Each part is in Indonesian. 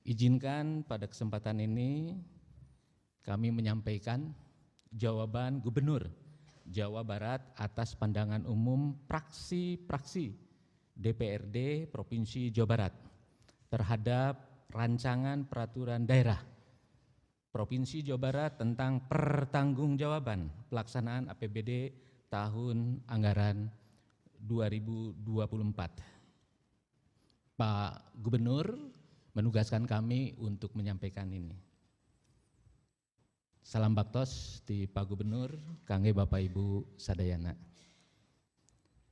Izinkan pada kesempatan ini kami menyampaikan jawaban Gubernur Jawa Barat atas pandangan umum praksi-praksi DPRD Provinsi Jawa Barat terhadap rancangan peraturan daerah Provinsi Jawa Barat tentang pertanggungjawaban pelaksanaan APBD tahun anggaran 2024. Pak Gubernur menugaskan kami untuk menyampaikan ini. Salam baktos di Pak Gubernur, kangge Bapak Ibu sadayana.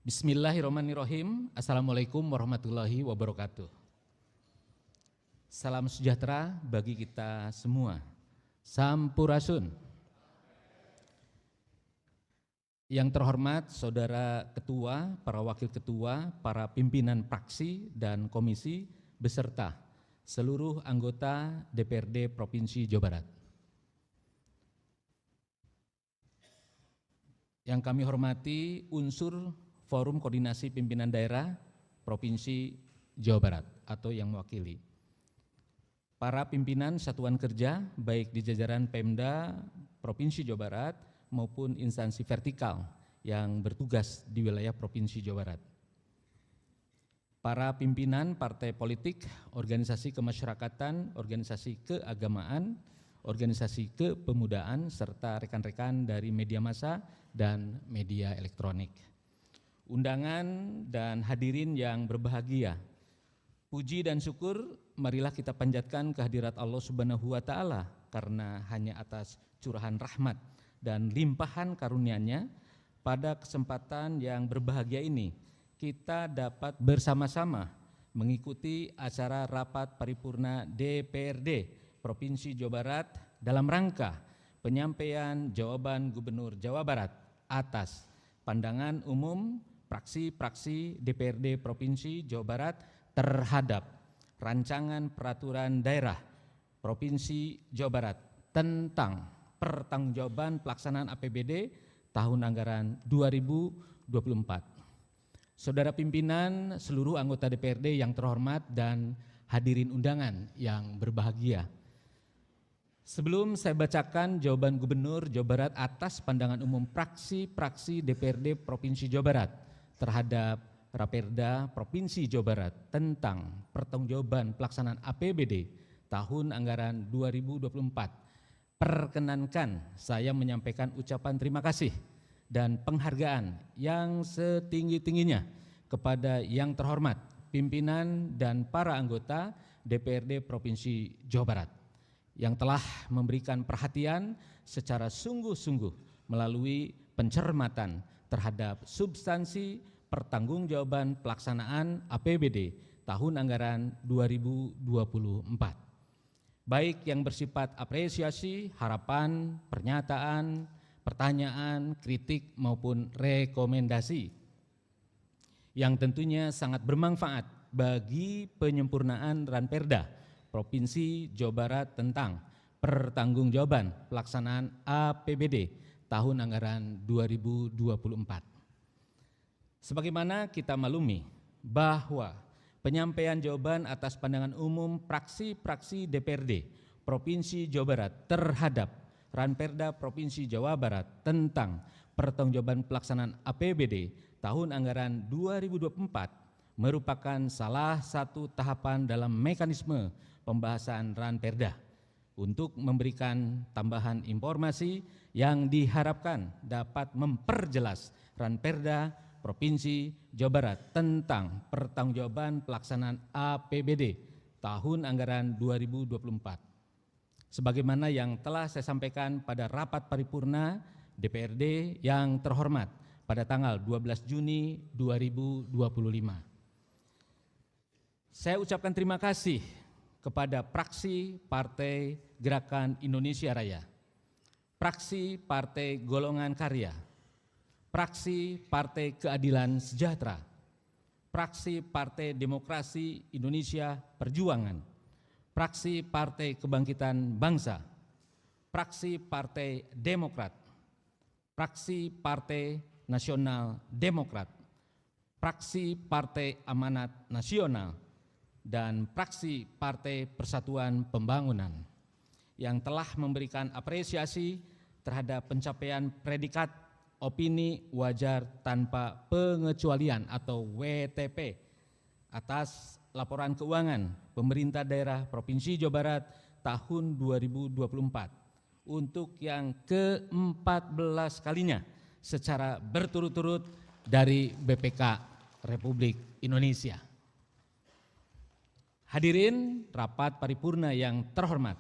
Bismillahirrahmanirrahim. Assalamualaikum warahmatullahi wabarakatuh. Salam sejahtera bagi kita semua. Sampurasun. Yang terhormat Saudara Ketua, para Wakil Ketua, para pimpinan fraksi dan komisi, beserta seluruh anggota DPRD Provinsi Jawa Barat. Yang kami hormati unsur Forum Koordinasi Pimpinan Daerah Provinsi Jawa Barat atau yang mewakili. Para pimpinan satuan kerja baik di jajaran Pemda Provinsi Jawa Barat maupun instansi vertikal yang bertugas di wilayah Provinsi Jawa Barat. Para pimpinan partai politik, organisasi kemasyarakatan, organisasi keagamaan, organisasi kepemudaan, serta rekan-rekan dari media massa dan media elektronik. Undangan dan hadirin yang berbahagia, puji dan syukur marilah kita panjatkan kehadirat Allah Subhanahu wa Ta'ala, karena hanya atas curahan rahmat dan limpahan karunia-Nya pada kesempatan yang berbahagia ini kita dapat bersama-sama mengikuti acara rapat paripurna DPRD Provinsi Jawa Barat dalam rangka penyampaian jawaban Gubernur Jawa Barat atas pandangan umum fraksi-fraksi DPRD Provinsi Jawa Barat terhadap rancangan peraturan daerah Provinsi Jawa Barat tentang pertanggungjawaban pelaksanaan APBD tahun anggaran 2024. Saudara pimpinan, seluruh anggota DPRD yang terhormat dan hadirin undangan yang berbahagia. Sebelum saya bacakan jawaban Gubernur Jawa Barat atas pandangan umum fraksi-fraksi DPRD Provinsi Jawa Barat terhadap Raperda Provinsi Jawa Barat tentang pertanggungjawaban pelaksanaan APBD tahun anggaran 2024, perkenankan saya menyampaikan ucapan terima kasih dan penghargaan yang setinggi-tingginya kepada yang terhormat pimpinan dan para anggota DPRD Provinsi Jawa Barat yang telah memberikan perhatian secara sungguh-sungguh melalui pencermatan terhadap substansi pertanggungjawaban pelaksanaan APBD tahun anggaran 2024. Baik yang bersifat apresiasi, harapan, pernyataan, pertanyaan, kritik maupun rekomendasi yang tentunya sangat bermanfaat bagi penyempurnaan Ranperda Provinsi Jawa Barat tentang pertanggungjawaban pelaksanaan APBD tahun anggaran 2024. Sebagaimana kita maklumi bahwa penyampaian jawaban atas pandangan umum fraksi-fraksi DPRD Provinsi Jawa Barat terhadap Ranperda Provinsi Jawa Barat tentang pertanggungjawaban pelaksanaan APBD tahun anggaran 2024 merupakan salah satu tahapan dalam mekanisme pembahasan Ranperda untuk memberikan tambahan informasi yang diharapkan dapat memperjelas Ranperda Provinsi Jawa Barat tentang pertanggungjawaban pelaksanaan APBD tahun anggaran 2024. Sebagaimana yang telah saya sampaikan pada rapat paripurna DPRD yang terhormat pada tanggal 12 Juni 2025. Saya ucapkan terima kasih kepada fraksi Partai Gerakan Indonesia Raya, fraksi Partai Golongan Karya, fraksi Partai Keadilan Sejahtera, fraksi Partai Demokrasi Indonesia Perjuangan, fraksi Partai Kebangkitan Bangsa, fraksi Partai Demokrat, fraksi Partai Nasional Demokrat, fraksi Partai Amanat Nasional, dan fraksi Partai Persatuan Pembangunan yang telah memberikan apresiasi terhadap pencapaian predikat opini wajar tanpa pengecualian atau WTP atas laporan keuangan pemerintah daerah Provinsi Jawa Barat tahun 2024 untuk yang ke-14 kalinya secara berturut-turut dari BPK Republik Indonesia. Hadirin rapat paripurna yang terhormat,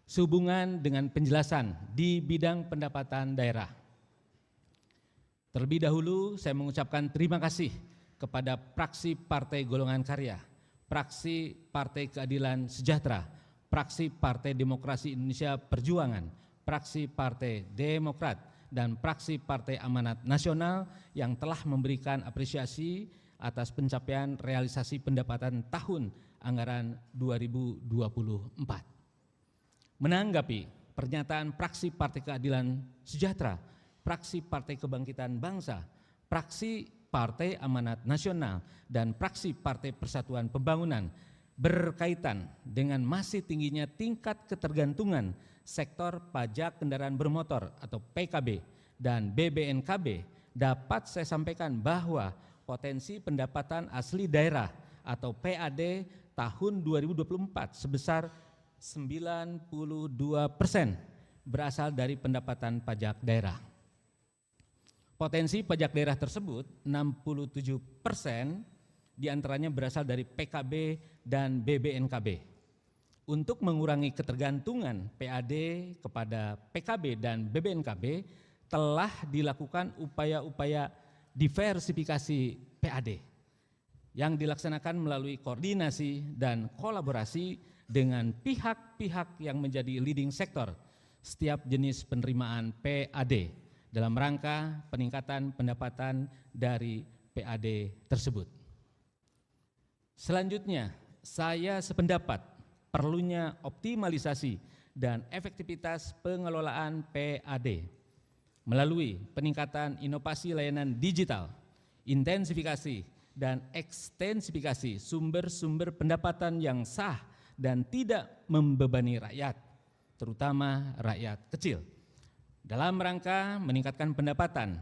sehubungan dengan penjelasan di bidang pendapatan daerah. Terlebih dahulu saya mengucapkan terima kasih kepada fraksi Partai Golongan Karya, fraksi Partai Keadilan Sejahtera, fraksi Partai Demokrasi Indonesia Perjuangan, fraksi Partai Demokrat, dan fraksi Partai Amanat Nasional yang telah memberikan apresiasi atas pencapaian realisasi pendapatan tahun anggaran 2024. Menanggapi pernyataan fraksi Partai Keadilan Sejahtera, fraksi Partai Kebangkitan Bangsa, fraksi Partai Amanat Nasional, dan fraksi Partai Persatuan Pembangunan berkaitan dengan masih tingginya tingkat ketergantungan sektor pajak kendaraan bermotor atau PKB dan BBNKB, dapat saya sampaikan bahwa potensi pendapatan asli daerah atau PAD tahun 2024 sebesar 92% berasal dari pendapatan pajak daerah. Potensi pajak daerah tersebut 67% diantaranya berasal dari PKB dan BBNKB. Untuk mengurangi ketergantungan PAD kepada PKB dan BBNKB telah dilakukan upaya-upaya diversifikasi PAD yang dilaksanakan melalui koordinasi dan kolaborasi dengan pihak-pihak yang menjadi leading sektor setiap jenis penerimaan PAD dalam rangka peningkatan pendapatan dari PAD tersebut. Selanjutnya, saya sependapat perlunya optimalisasi dan efektivitas pengelolaan PAD melalui peningkatan inovasi layanan digital, intensifikasi dan ekstensifikasi sumber-sumber pendapatan yang sah dan tidak membebani rakyat, terutama rakyat kecil, dalam rangka meningkatkan pendapatan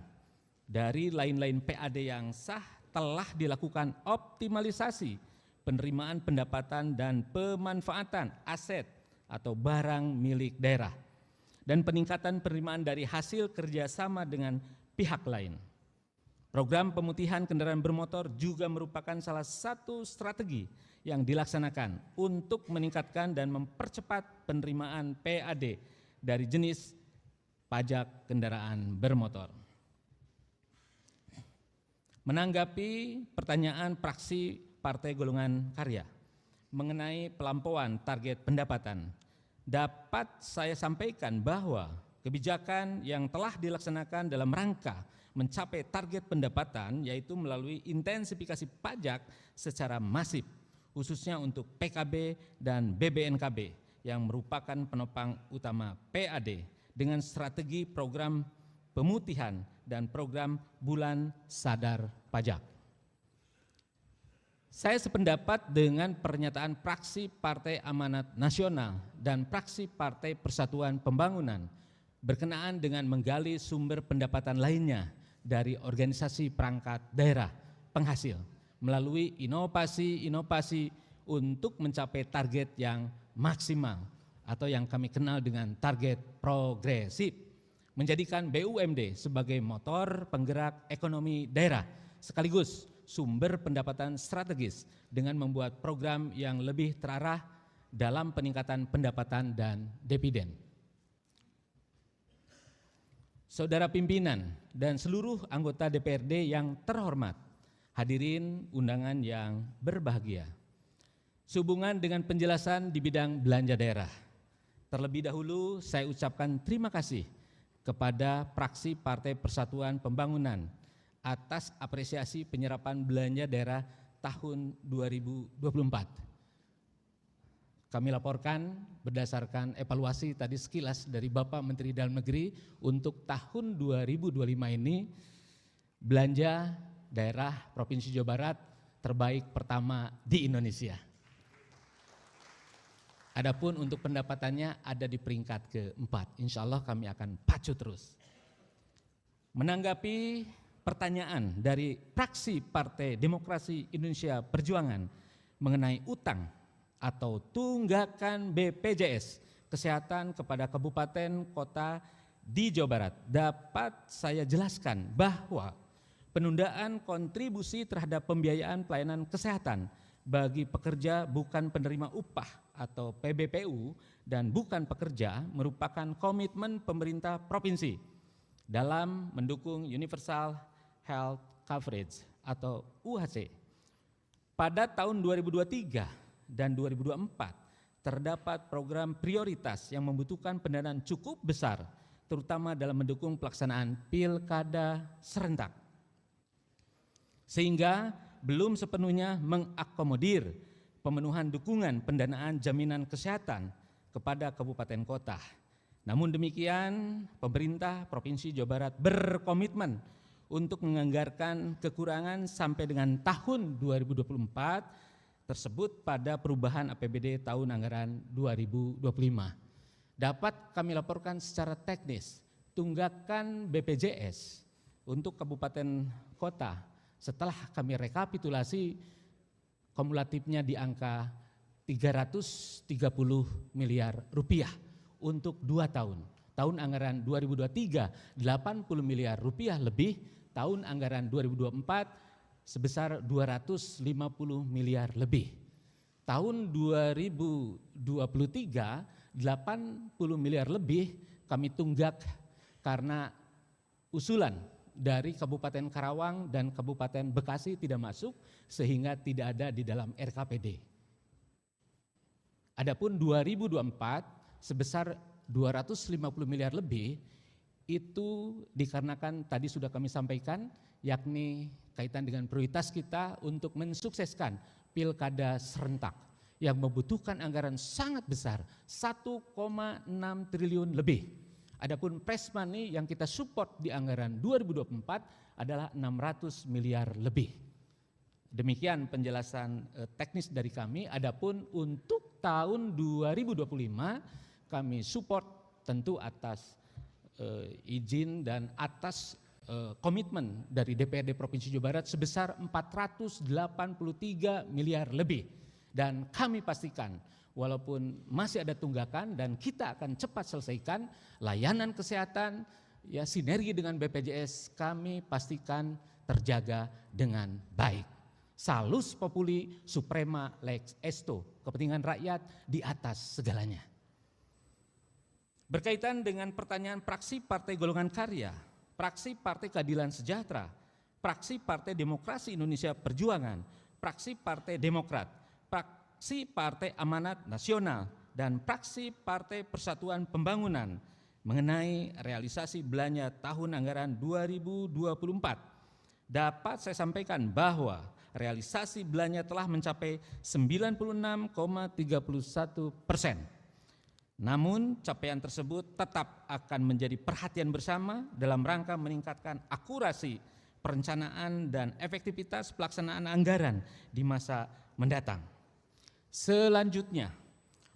dari lain-lain PAD yang sah. Telah dilakukan optimalisasi penerimaan pendapatan dan pemanfaatan aset atau barang milik daerah dan peningkatan penerimaan dari hasil kerjasama dengan pihak lain. Program pemutihan kendaraan bermotor juga merupakan salah satu strategi yang dilaksanakan untuk meningkatkan dan mempercepat penerimaan PAD dari jenis pajak kendaraan bermotor. Menanggapi pertanyaan fraksi Partai Golongan Karya mengenai pelampauan target pendapatan, dapat saya sampaikan bahwa kebijakan yang telah dilaksanakan dalam rangka mencapai target pendapatan yaitu melalui intensifikasi pajak secara masif, khususnya untuk PKB dan BBNKB yang merupakan penopang utama PAD dengan strategi program pemutihan dan program bulan sadar pajak. Saya sependapat dengan pernyataan fraksi Partai Amanat Nasional dan fraksi Partai Persatuan Pembangunan berkenaan dengan menggali sumber pendapatan lainnya dari organisasi perangkat daerah penghasil melalui inovasi-inovasi untuk mencapai target yang maksimal atau yang kami kenal dengan target progresif, menjadikan BUMD sebagai motor penggerak ekonomi daerah sekaligus sumber pendapatan strategis dengan membuat program yang lebih terarah dalam peningkatan pendapatan dan dividen. Saudara pimpinan dan seluruh anggota DPRD yang terhormat, hadirin undangan yang berbahagia. Sehubungan dengan penjelasan di bidang belanja daerah, terlebih dahulu saya ucapkan terima kasih kepada fraksi Partai Persatuan Pembangunan atas apresiasi penyerapan belanja daerah tahun 2024. Kami laporkan berdasarkan evaluasi tadi sekilas dari Bapak Menteri Dalam Negeri untuk tahun 2025 ini belanja daerah Provinsi Jawa Barat terbaik pertama di Indonesia. Adapun untuk pendapatannya ada di peringkat keempat. Insya Allah kami akan pacu terus. Menanggapi pertanyaan dari fraksi Partai Demokrasi Indonesia Perjuangan mengenai utang atau tunggakan BPJS Kesehatan kepada kabupaten kota di Jawa Barat, dapat saya jelaskan bahwa penundaan kontribusi terhadap pembiayaan pelayanan kesehatan bagi pekerja bukan penerima upah atau PBPU dan bukan pekerja merupakan komitmen pemerintah provinsi dalam mendukung Universal Health Coverage atau UHC. Pada tahun 2023 dan 2024 terdapat program prioritas yang membutuhkan pendanaan cukup besar, terutama dalam mendukung pelaksanaan pilkada serentak. Sehingga belum sepenuhnya mengakomodir pemenuhan dukungan pendanaan jaminan kesehatan kepada kabupaten kota. Namun demikian, pemerintah Provinsi Jawa Barat berkomitmen untuk menganggarkan kekurangan sampai dengan tahun 2024 tersebut pada perubahan APBD tahun anggaran 2025. Dapat kami laporkan secara teknis, tunggakan BPJS untuk kabupaten kota setelah kami rekapitulasi kumulatifnya di angka 330 miliar rupiah untuk 2 tahun. Tahun anggaran 2023 80 miliar rupiah lebih, tahun anggaran 2024 sebesar 250 miliar lebih. Tahun 2023 80 miliar lebih kami tunggak karena usulan dari Kabupaten Karawang dan Kabupaten Bekasi tidak masuk sehingga tidak ada di dalam RKPD. Adapun 2024 sebesar 250 miliar lebih itu dikarenakan tadi sudah kami sampaikan, yakni kaitan dengan prioritas kita untuk mensukseskan pilkada serentak yang membutuhkan anggaran sangat besar, 1,6 triliun lebih. Adapun press money yang kita support di anggaran 2024 adalah 600 miliar lebih. Demikian penjelasan teknis dari kami. Adapun untuk tahun 2025 kami support tentu atas izin dan atas komitmen dari DPRD Provinsi Jawa Barat sebesar 483 miliar lebih. Dan kami pastikan walaupun masih ada tunggakan dan kita akan cepat selesaikan layanan kesehatan, ya sinergi dengan BPJS kami pastikan terjaga dengan baik. Salus populi suprema lex esto, kepentingan rakyat di atas segalanya. Berkaitan dengan pertanyaan fraksi Partai Golongan Karya, fraksi Partai Keadilan Sejahtera, fraksi Partai Demokrasi Indonesia Perjuangan, fraksi Partai Demokrat, fraksi Partai Amanat Nasional, dan fraksi Partai Persatuan Pembangunan mengenai realisasi belanja tahun anggaran 2024. Dapat saya sampaikan bahwa realisasi belanja telah mencapai 96,31%. Namun capaian tersebut tetap akan menjadi perhatian bersama dalam rangka meningkatkan akurasi perencanaan dan efektivitas pelaksanaan anggaran di masa mendatang. Selanjutnya,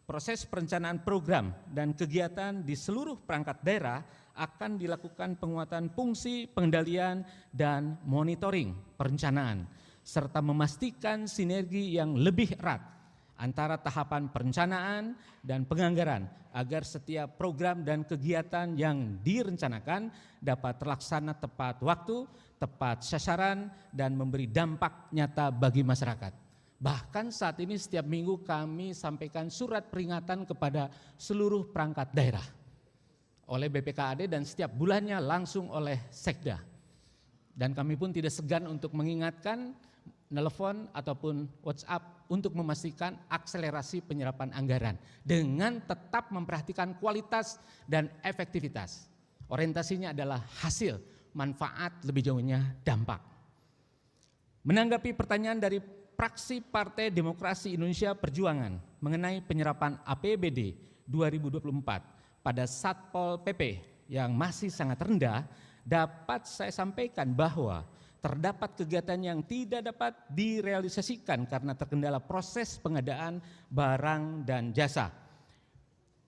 proses perencanaan program dan kegiatan di seluruh perangkat daerah akan dilakukan penguatan fungsi pengendalian dan monitoring perencanaan serta memastikan sinergi yang lebih erat antara tahapan perencanaan dan penganggaran agar setiap program dan kegiatan yang direncanakan dapat terlaksana tepat waktu, tepat sasaran, dan memberi dampak nyata bagi masyarakat. Bahkan saat ini setiap minggu kami sampaikan surat peringatan kepada seluruh perangkat daerah oleh BPKAD dan setiap bulannya langsung oleh Sekda. Dan kami pun tidak segan untuk mengingatkan, nelpon ataupun WhatsApp untuk memastikan akselerasi penyerapan anggaran dengan tetap memperhatikan kualitas dan efektivitas. Orientasinya adalah hasil, manfaat, lebih jauhnya dampak. Menanggapi pertanyaan dari fraksi Partai Demokrasi Indonesia Perjuangan mengenai penyerapan APBD 2024 pada Satpol PP yang masih sangat rendah, dapat saya sampaikan bahwa terdapat kegiatan yang tidak dapat direalisasikan karena terkendala proses pengadaan barang dan jasa.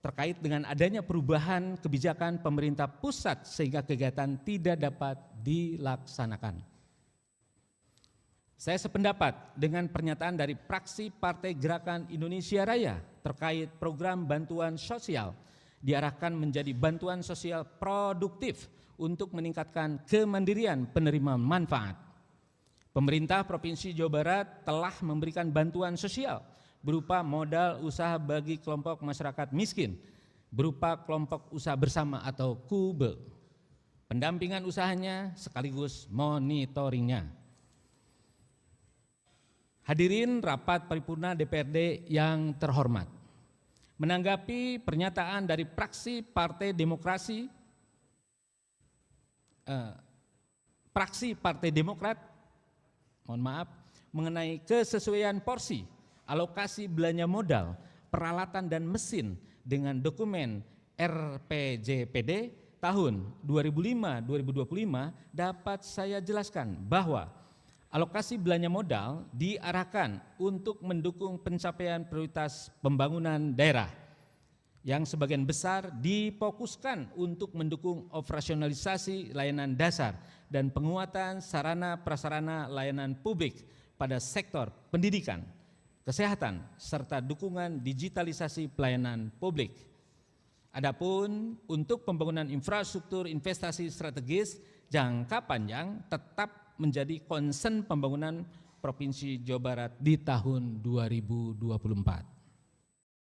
terkait dengan adanya perubahan kebijakan pemerintah pusat sehingga kegiatan tidak dapat dilaksanakan. Saya sependapat dengan pernyataan dari fraksi Partai Gerakan Indonesia Raya terkait program bantuan sosial diarahkan menjadi bantuan sosial produktif untuk meningkatkan kemandirian penerima manfaat. Pemerintah Provinsi Jawa Barat telah memberikan bantuan sosial berupa modal usaha bagi kelompok masyarakat miskin, berupa kelompok usaha bersama atau KUBE, pendampingan usahanya sekaligus monitoringnya. Hadirin rapat paripurna DPRD yang terhormat, menanggapi pernyataan dari fraksi Partai Demokrat, mengenai kesesuaian porsi alokasi belanja modal, peralatan dan mesin dengan dokumen RPJPD tahun 2005-2025 dapat saya jelaskan bahwa alokasi belanja modal diarahkan untuk mendukung pencapaian prioritas pembangunan daerah yang sebagian besar difokuskan untuk mendukung operasionalisasi layanan dasar dan penguatan sarana prasarana layanan publik pada sektor pendidikan, kesehatan, serta dukungan digitalisasi pelayanan publik. Adapun untuk pembangunan infrastruktur investasi strategis jangka panjang tetap menjadi concern pembangunan Provinsi Jawa Barat di tahun 2024.